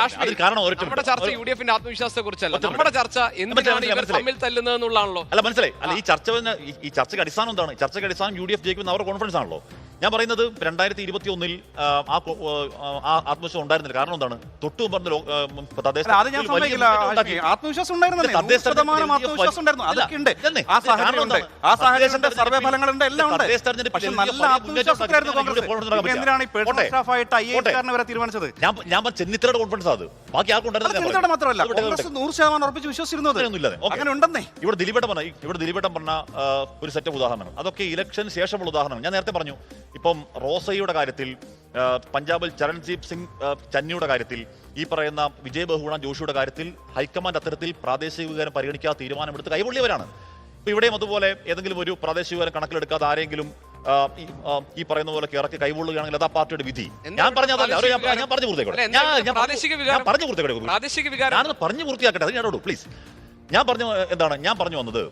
നമ്മുടെ ചർച്ച U D എഫിന്റെ ആത്മവിശ്വാസത്തെ കുറിച്ചല്ല. നമ്മുടെ ചർച്ച എന്തിനാണ് ഇവർ തമ്മിൽ തല്ലുന്നത് എന്നുള്ളതാണല്ലോ. അല്ല, മനസ്സിലായി. അല്ല, ഈ ചർച്ചയ്ക്ക് അടിസ്ഥാനം എന്താണ്? ചർച്ചയ്ക്ക് അടിസ്ഥാനം യു ഡി എഫ് ജയിക്കുന്ന അവരുടെ കോൺഫിഡൻസ് ആണല്ലോ. ഞാൻ പറയുന്നത് 2021 ആ ആത്മവിശ്വാസം ഉണ്ടായിരുന്നില്ല. കാരണം എന്താണ്? തൊട്ടു പറഞ്ഞ ഞാൻ ചെന്നിത്തലയുടെ കോൺഫിഡൻസ് അത് ബാക്കി മാത്രമല്ല ഇവിടെ ദിലീപേട്ടൻ പറഞ്ഞ ഒരു സെറ്റ് ഉദാഹരണം, അതൊക്കെ ഇലക്ഷന് ശേഷമുള്ള ഉദാഹരണം. ഞാൻ നേരത്തെ പറഞ്ഞു, ഇപ്പം റോസയുടെ കാര്യത്തിൽ, പഞ്ചാബിൽ ചരൺജീത് സിംഗ് ചന്നിയുടെ കാര്യത്തിൽ, ഈ പറയുന്ന വിജയ് ബഹുഗുണ ജോഷിയുടെ കാര്യത്തിൽ ഹൈക്കമാൻഡ് അത്തരത്തിൽ പ്രാദേശിക വികാരം പരിഗണിക്കാതെ തീരുമാനമെടുത്ത് കൈവള്ളിയവരാണ്. ഇപ്പൊ ഇവിടെയും അതുപോലെ ഏതെങ്കിലും ഒരു പ്രാദേശിക വികാരം കണക്കിലെടുക്കാതെ ആരെങ്കിലും ഈ പറയുന്ന പോലെ ഇറക്കി കൈവള്ളുകയാണെങ്കിൽ അത് ആ പാർട്ടിയുടെ വിധി. ഞാൻ പറഞ്ഞതല്ല, ഞാൻ പറഞ്ഞു പൂർത്തിയാക്കട്ടെ. അത് ഞാനോട് പ്ലീസ്. ഞാൻ പറഞ്ഞു വന്നത്,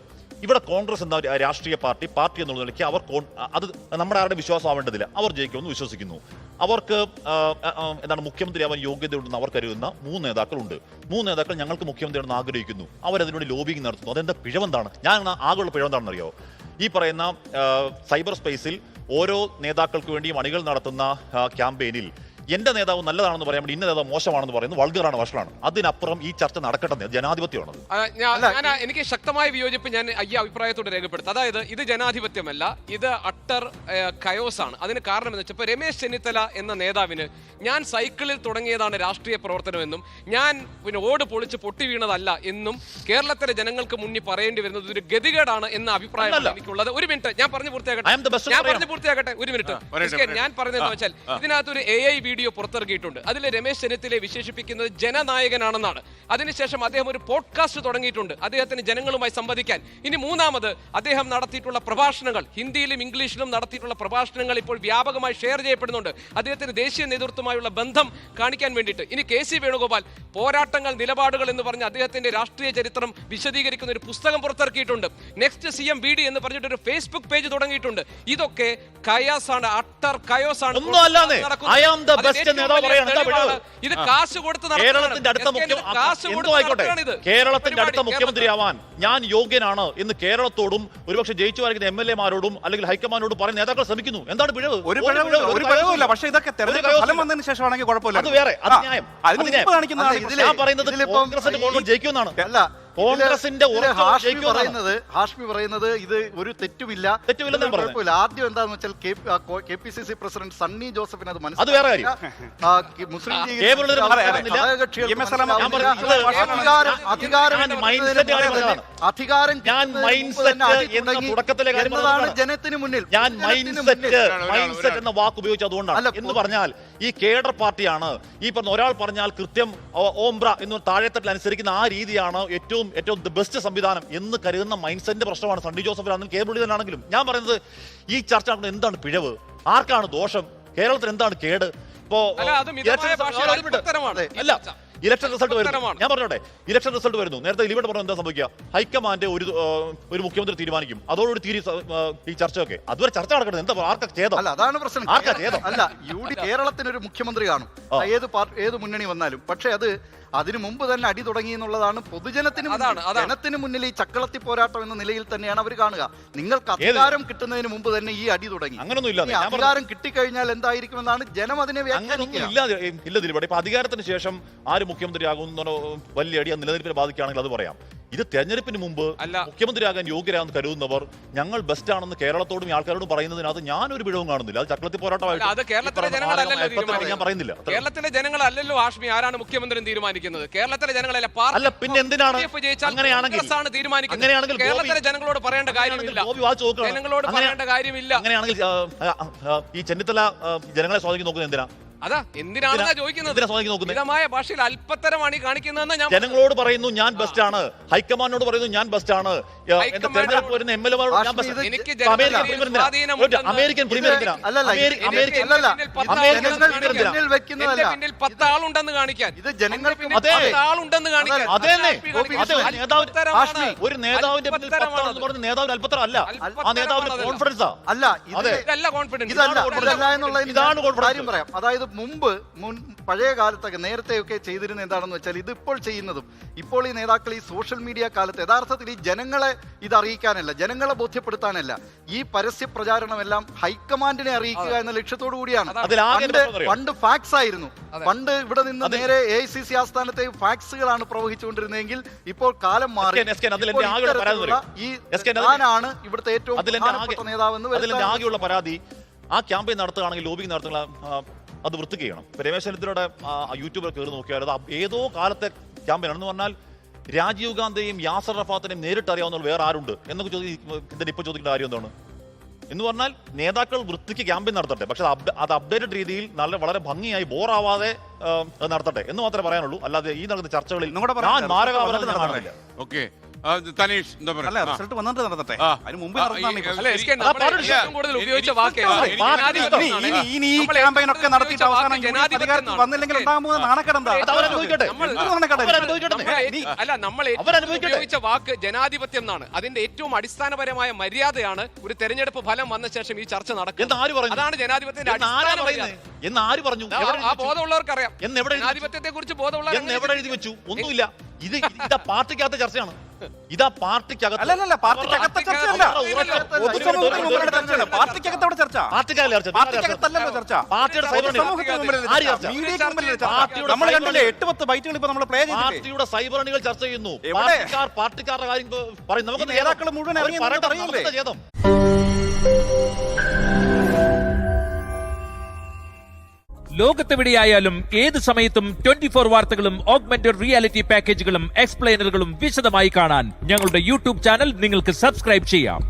ഇവിടെ കോൺഗ്രസ് എന്ന രാഷ്ട്രീയ പാർട്ടി എന്നുള്ള നിലയ്ക്ക് അവർ അത് നമ്മുടെ ആരുടെ വിശ്വാസമാവേണ്ടതില്ല. അവർ ജയിക്കുമെന്ന് വിശ്വസിക്കുന്നു. അവർക്ക് മുഖ്യമന്ത്രിയാവാൻ യോഗ്യതയുണ്ടെന്ന് അവർ കരുതുന്ന 3 നേതാക്കളുണ്ട്. 3 നേതാക്കൾ ഞങ്ങൾക്ക് മുഖ്യമന്ത്രിയാണെന്ന് ആഗ്രഹിക്കുന്നു. അവരതിനുവേണ്ടി ലോബിങ് നടത്തുന്നു. അതെന്താ പിഴവെന്താണ്? ഞാൻ ആകെയുള്ള പിഴവെന്താണെന്ന് അറിയോ? ഈ പറയുന്ന സൈബർ സ്പേസിൽ ഓരോ നേതാക്കൾക്ക് വേണ്ടിയും അണികൾ നടത്തുന്ന ക്യാമ്പയിനിൽ എന്റെ നേതാവ് നല്ലതാണെന്ന് പറയാൻ വേണ്ടി ഇന്ന നേതാവ് മോശമാണെന്ന് പറയുന്നത് വൾഗറാണ്, വഷളാണ്. അതിനപ്പുറം ഈ ചർച്ച നടക്കട്ടെ. ജനാധിപത്യമാണത്. എനിക്ക് ശക്തമായ വിയോജിപ്പ് ഞാൻ ഈ അഭിപ്രായത്തോട് രേഖപ്പെടുത്തും. അതായത് ഇത് ജനാധിപത്യമല്ല, ഇത് അട്ടർ കയോസ് ആണ്. അതിന് കാരണം എന്ന് വെച്ചപ്പോൾ രമേശ് ചെന്നിത്തല എന്ന നേതാവിന് ഞാൻ സൈക്കിളിൽ തുടങ്ങിയതാണ് രാഷ്ട്രീയ പ്രവർത്തനമെന്നും ഞാൻ ഓട് പൊളിച്ച് പൊട്ടി വീണതല്ല എന്നും കേരളത്തിലെ ജനങ്ങൾക്ക് മുന്നിൽ പറയേണ്ടി വരുന്നത് ഒരു ഗതികേടാണ് എന്ന അഭിപ്രായമാണ് എനിക്കുള്ളത്. ഒരു മിനിറ്റ് ഞാൻ പറഞ്ഞു പൂർത്തിയാക്കട്ടെ. ഒരു മിനിറ്റ് ഞാൻ പറഞ്ഞതെന്ന് വെച്ചാൽ ഇതിനകത്തൊരു AI വീഡിയോ പുറത്തിറക്കിയിട്ടുണ്ട്. അതിൽ രമേശ് ചെന്നിത്തലയെ വിശേഷിപ്പിക്കുന്നത് ജനനായകനാണെന്നാണ്. അതിനുശേഷം അദ്ദേഹം ഒരു പോഡ്കാസ്റ്റ് തുടങ്ങിയിട്ടുണ്ട്, അദ്ദേഹത്തിന് ജനങ്ങളുമായി സംവദിക്കാൻ. ഇനി മൂന്നാമത് അദ്ദേഹം നടത്തിയിട്ടുള്ള പ്രഭാഷണങ്ങൾ, ഹിന്ദിയിലും ഇംഗ്ലീഷിലും നടത്തിയിട്ടുള്ള പ്രഭാഷണങ്ങൾ ഇപ്പോൾ വ്യാപകമായി ഷെയർ ചെയ്യപ്പെടുന്നുണ്ട്, അദ്ദേഹത്തിന് ദേശീയ നേതൃത്വമായുള്ള ബന്ധം കാണിക്കാൻ വേണ്ടിയിട്ട്. ഇനി KC വേണുഗോപാൽ പോരാട്ടങ്ങൾ നിലപാടുകൾ എന്ന് പറഞ്ഞ് അദ്ദേഹത്തിന്റെ രാഷ്ട്രീയ ചരിത്രം വിശദീകരിക്കുന്ന ഒരു പുസ്തകം പുറത്തിറക്കിയിട്ടുണ്ട്. നെക്സ്റ്റ് CM BD എന്ന് പറഞ്ഞിട്ട് ഒരു ഫേസ്ബുക്ക് പേജ് തുടങ്ങിയിട്ടുണ്ട്. ഇതൊക്കെ കയോസാണ്, അട്ടർ കയോസാണ്. ഇത് കാശ് കൊടുത്ത് കേരളത്തിന്റെ അടുത്ത മുഖ്യമന്ത്രിയാവാൻ ഞാൻ യോഗ്യനാണ് എന്ന് കേരളത്തോടും ഒരുപക്ഷെ ജയിച്ചു വരയ്ക്കുന്ന MLA-മാരോടും അല്ലെങ്കിൽ ഹൈക്കമാൻഡോടും പറയാൻ നേതാക്കൾ ശ്രമിക്കുന്നു. എന്താണ് പിഴവ്? ഒരു പിഴവില്ല. പക്ഷേ ഇതൊക്കെ തെരഞ്ഞെടുപ്പ് ഫലം വന്നതിന് ശേഷമാണെങ്കിൽ കുഴപ്പമില്ല. അത് വേറെ, അത് ന്യായം. ഞാൻ പറയുന്നത് കോൺഗ്രസിന്റെ ജയിക്കുമെന്നാണ്. കോൺഗ്രസിന്റെ ഹാഷ്മി പറയുന്നത് ഇത് ഒരു തെറ്റുമില്ല. ആദ്യം എന്താന്ന് വെച്ചാൽ KPCC പ്രസിഡന്റ് സണ്ണി ജോസഫിന് അത് മനസ്സിലായി. മുസ്ലിം എന്നതാണ് ജനത്തിന് മുന്നിൽ. ഞാൻ മൈൻഡ് എന്ന വാക്ക് ഉപയോഗിച്ചത് അതുകൊണ്ടാണ്. എന്ന് പറഞ്ഞാൽ ഈ കേഡർ പാർട്ടിയാണ്. ഈ പറഞ്ഞ ഒരാൾ പറഞ്ഞാൽ കൃത്യം ഓംബ്ര എന്ന് താഴെത്തട്ടിൽ അനുസരിക്കുന്ന ആ രീതിയാണ് ഏറ്റവും ബെസ്റ്റ് സംവിധാനം എന്ന് കരുതുന്ന മൈൻഡ് സെറ്റിന്റെ പ്രശ്നമാണ് സണ്ണി ജോസഫിനാണെങ്കിലും കെ മുരളീധരനാണെങ്കിലും. ഞാൻ പറയുന്നത് ഈ ചർച്ച എന്താണ് പിഴവ്, ആർക്കാണ് ദോഷം, കേരളത്തിൽ എന്താണ് കേട്? ഇപ്പോ ഇലക്ഷൻ റിസൾട്ട് വരുന്നു. ഞാൻ പറഞ്ഞോട്ടെ, ഇലക്ഷൻ റിസൾട്ട് വരുന്നു. നേരത്തെ ദിലീപ് പറഞ്ഞ എന്താ സംഭവിക്കുക? ഹൈക്കമാൻഡ് ഒരു മുഖ്യമന്ത്രി തീരുമാനിക്കും, അതോടുകൂടി ഈ ചർച്ചയൊക്കെ അതുവരെ ചർച്ച നടക്കുന്നത് എന്താ? ആർക്കാ ഛേദം? അല്ല, അതാണ് പ്രശ്നം. അല്ല, കേരളത്തിനൊരു മുഖ്യമന്ത്രി കാണും, ഏത് മുന്നണി വന്നാലും. പക്ഷെ അതിനു മുമ്പ് തന്നെ അടി തുടങ്ങി എന്നുള്ളതാണ് ജനത്തിന് മുന്നിൽ ഈ ചക്കളത്തി പോരാട്ടം എന്ന നിലയിൽ തന്നെയാണ് അവർ കാണുക. നിങ്ങൾക്ക് അധികാരം കിട്ടുന്നതിന് മുമ്പ് തന്നെ ഈ അടി തുടങ്ങി. അധികാരം കിട്ടിക്കഴിഞ്ഞാൽ എന്തായിരിക്കുമെന്നാണ് ജനം അതിനെ വ്യാഖ്യാനിക്കുക. ഇല്ല ദിലീപ്, ഇപ്പൊ അധികാരത്തിന് ശേഷം ആര് മുഖ്യമന്ത്രിയാകുന്ന വലിയ അടി നിലനിൽപ്പിനെ ബാധിക്കുകയാണെങ്കിൽ അത് പറയാം. ഇത് തെരഞ്ഞെടുപ്പിന് മുമ്പ് മുഖ്യമന്ത്രിയാകാൻ യോഗ്യരാണെന്ന് കരുതുന്നവർ ഞങ്ങൾ ബെസ്റ്റ് ആണെന്ന് കേരളത്തോടും ആൾക്കാരോടും പറയുന്നതിനകത്ത് ഞാനൊരു പിഴവും കാണുന്നില്ല. അത് ചക്രത്തി പോരാട്ടമായിട്ട് ഞാൻ പറയുന്നില്ല. കേരളത്തിലെ ജനങ്ങളല്ലല്ലോ ഹാഷ്മി ആരാണ് മുഖ്യമന്ത്രി തീരുമാനിക്കുന്നത്. കേരളത്തിലെ ജനങ്ങളല്ല. അല്ല, പിന്നെ എന്തിനാണ് അങ്ങനെയാണെങ്കിൽ കേരളത്തിലെ ജനങ്ങളോട് പറയേണ്ട കാര്യമില്ല. അങ്ങനെയാണെങ്കിൽ ഈ ചെന്നിത്തല ജനങ്ങളെ സ്വാധീനിക്കാൻ നോക്കുന്നത് എന്തിനാ? അതാ എന്തിനാണെന്നാ ചോദിക്കുന്നത്. മിതമായ ഭാഷയിൽ അല്പത്തരമാണ് ഈ കാണിക്കുന്നതെന്ന് ഞാൻ ജനങ്ങളോട് പറയുന്നു ഞാൻ ബെസ്റ്റ് ആണ്, ഹൈക്കമാൻഡോട് പറയുന്നു ഞാൻ ബെസ്റ്റ് ആണ്. തെരഞ്ഞെടുപ്പ് വരുന്ന MLA-മാരോട് അമേരിക്കൻ പ്രീമിയർ പിന്നിൽ 10 ആളുണ്ടെന്ന് കാണിക്കാൻ, ഇത് ജനങ്ങൾക്ക് ആളുണ്ടെന്ന് കാണിക്കാൻ. ഒരു നേതാവിന്റെ നേതാവിന് അല്പത്തരം അല്ല, ആ നേതാവിന്റെ കോൺഫിഡൻസാ. അല്ല, ഇതാണ് കോൺഫിഡൻസ്. പറയാം. അതായത് പഴയ കാലത്തൊക്കെ നേരത്തെയൊക്കെ ചെയ്തിരുന്ന എന്താണെന്ന് വെച്ചാൽ ഇതിപ്പോൾ ചെയ്യുന്നതും ഇപ്പോൾ ഈ നേതാക്കൾ ഈ സോഷ്യൽ മീഡിയ കാലത്ത് യഥാർത്ഥത്തിൽ ഈ ജനങ്ങളെ ഇത് അറിയിക്കാനല്ല, ജനങ്ങളെ ബോധ്യപ്പെടുത്താനല്ല, ഈ പരസ്യ പ്രചാരണമെല്ലാം ഹൈക്കമാൻഡിനെ അറിയിക്കുക എന്ന ലക്ഷ്യത്തോടു കൂടിയാണ്. പണ്ട് ഫാക്സ് ആയിരുന്നു. പണ്ട് ഇവിടെ നിന്ന് നേരെ AICC ആസ്ഥാനത്തെ ഫാക്സുകളാണ് പ്രവഹിച്ചുകൊണ്ടിരുന്നതെങ്കിൽ ഇപ്പോൾ കാലം മാറി. ഈ ഞാനാണ് ഇവിടുത്തെ ഏറ്റവും പ്രധാനപ്പെട്ട നേതാവെന്ന് ആകെയുള്ള പരാതി ആ ക്യാമ്പയിൻ നടത്തുകയാണെങ്കിൽ ലോബിങ് നടത്തുക അത് വൃത്തിക്ക് ചെയ്യണം. ഇപ്പൊ രമേശ് ചെന്നിത്തലയുടെ യൂട്യൂബിൽ കയറി നോക്കിയാൽ അത് ഏതോ കാലത്തെ ക്യാമ്പയിൻ ആണെന്ന് പറഞ്ഞാൽ രാജീവ് ഗാന്ധിയും യാസർ അറാഫത്തിനെയും നേരിട്ട് അറിയാവുന്ന വേറെ ആരുണ്ട് എന്നൊക്കെ ഇപ്പൊ ചോദിക്കേണ്ട കാര്യം എന്താണ് എന്ന് പറഞ്ഞാൽ നേതാക്കൾ വൃത്തിക്ക് ക്യാമ്പയിൻ നടത്തട്ടെ, പക്ഷെ അത് അപ്ഡേറ്റഡ് രീതിയിൽ വളരെ ഭംഗിയായി ബോറാവാതെ നടത്തട്ടെ എന്ന് മാത്രമേ പറയാനുള്ളൂ. അല്ലാതെ ഈ നടക്കുന്ന ചർച്ചകളിൽ ഞാൻ മാരകാപരാധം കാണുന്നില്ല. ഓക്കെ തനീഷ് എന്താ അല്ല, റിസൾട്ട് വന്നിട്ട് നടത്തട്ടെ. അതിന് മുമ്പ് ഉപയോഗിച്ച വാക്ക് ഇനി ഈ ക്യാമ്പയിൻ ഒക്കെ നടത്തിയിട്ട് അവസാനം അധികാരത്തിൽ വന്നില്ലെങ്കിൽ ഉണ്ടാകാൻ പോകുന്ന നാണക്കേടെന്താ? അല്ല, നമ്മൾ ഉപയോഗിച്ച വാക്ക് ജനാധിപത്യം എന്നാണ്. അതിന്റെ ഏറ്റവും അടിസ്ഥാനപരമായ മര്യാദയാണ് ഒരു തെരഞ്ഞെടുപ്പ് ഫലം വന്ന ശേഷം ഈ ചർച്ച നടക്കുന്നത്. അതാണ് ജനാധിപത്യത്തിന്റെ എന്നാര് പറഞ്ഞു? ആ ബോധമുള്ളവർക്ക് അറിയാം. ജനാധിപത്യത്തെ കുറിച്ച് ബോധമുള്ള എവിടെ എഴുതി വെച്ചു? ഒന്നുമില്ല. ഇതാ പാർട്ടിക്കകത്തെ ചർച്ചയാണ്. ഇതാ പാർട്ടിക്കകത്ത് അല്ലല്ല, പാർട്ടിക്കകത്തെ ചർച്ചയല്ല, പൊതുസമൂഹത്തിന് മുമ്പിലുള്ള ചർച്ചയല്ല. പാർട്ടിക്കകത്തവിടെ ചർച്ച, പാർട്ടിക്കകത്തല്ലല്ലോ ചർച്ച. നമ്മൾ കണ്ടില്ലേ 8-10 ബൈറ്റുകൾ ഇപ്പൊ നമ്മൾ പ്ലേ ചെയ്തു. പാർട്ടിയുടെ സൈബറണികൾ ചർച്ച ചെയ്യുന്നു. പാർട്ടിക്കാരുടെ കാര്യം പറയും. നമുക്ക് നേതാക്കൾ മുഴുവൻ അറിയില്ലേ? ലോകത്തെവിടെയായാലും ഏത് സമയത്തും 24 വാർത്തകളും ഓഗ്മെന്റഡ് റിയാലിറ്റി പാക്കേജുകളും എക്സ്പ്ലെയിനറുകളും വിശദമായി കാണാൻ ഞങ്ങളുടെ യൂട്യൂബ് ചാനൽ നിങ്ങൾക്ക് സബ്സ്ക്രൈബ് ചെയ്യാം.